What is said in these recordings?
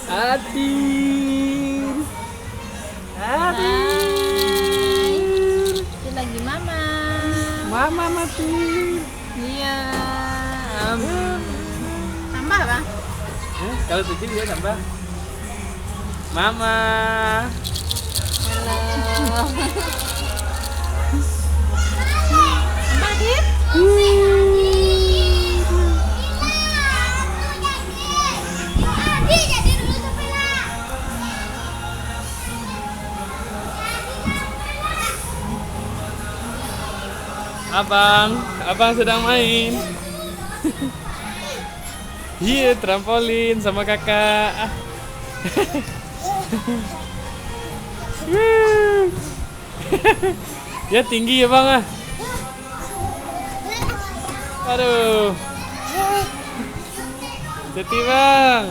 Adin. Adin. Itu lagi mama. Mama mati. Iya. Tambah bang? Kalau 7 dia tambah. Mama. Halo. Tambah Dit? Abang sedang main. Iya, trampolin sama kakak. Ya tinggi ya bang ah. Aduh. Jadi bang.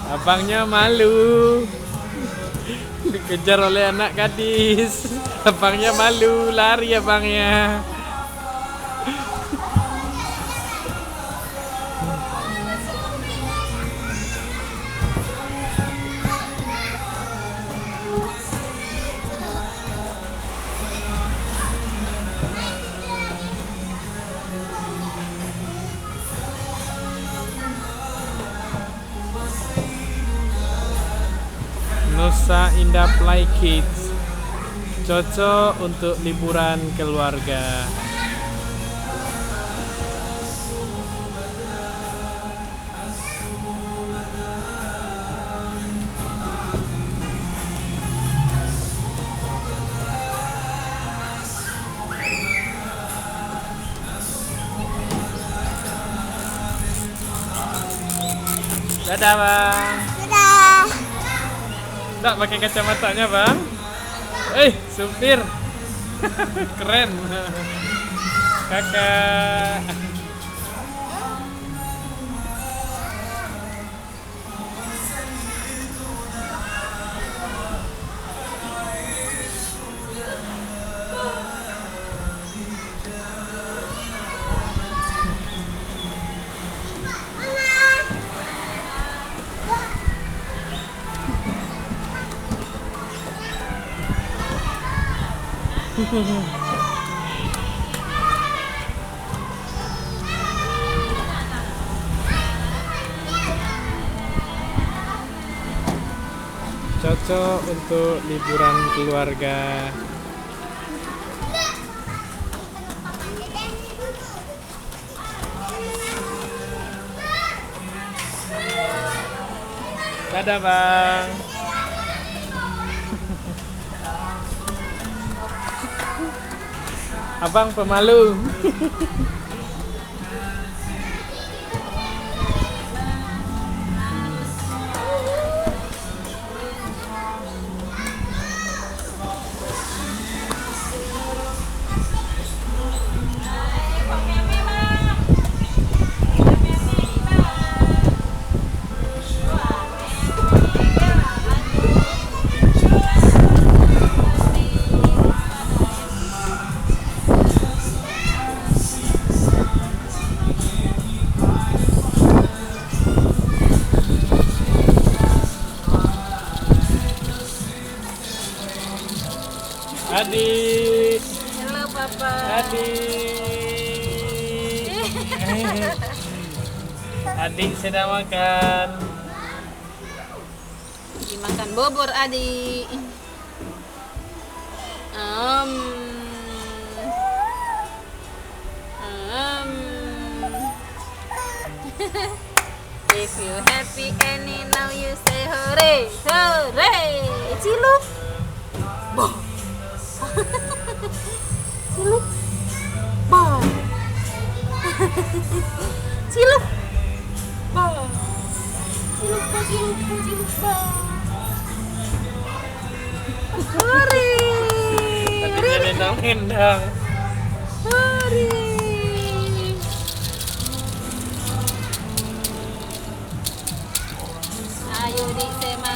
Abangnya malu dikejar oleh anak gadis. Abangnya malu, lari abangnya. Nusa Indah Play Kids cocok untuk liburan keluarga. Dadah bang. Nggak pakai kacamatanya bang. Supir. Keren. Kakak. Cocok untuk liburan keluarga. Dadah bang. Abang pemalu. Adik. Halo papa. Adik. Adik sedang makan. Dimakan bubur adik. Um. If you happy and now you say hooray, hooray. Ciluk. Boh. Ciluk. Boh. Ciluk. Boh. Ciluk, boh, ciluk, boh, ciluk, boh. Hooray. Adiknya nendang-nendang. Hooray. Ayo dik, saya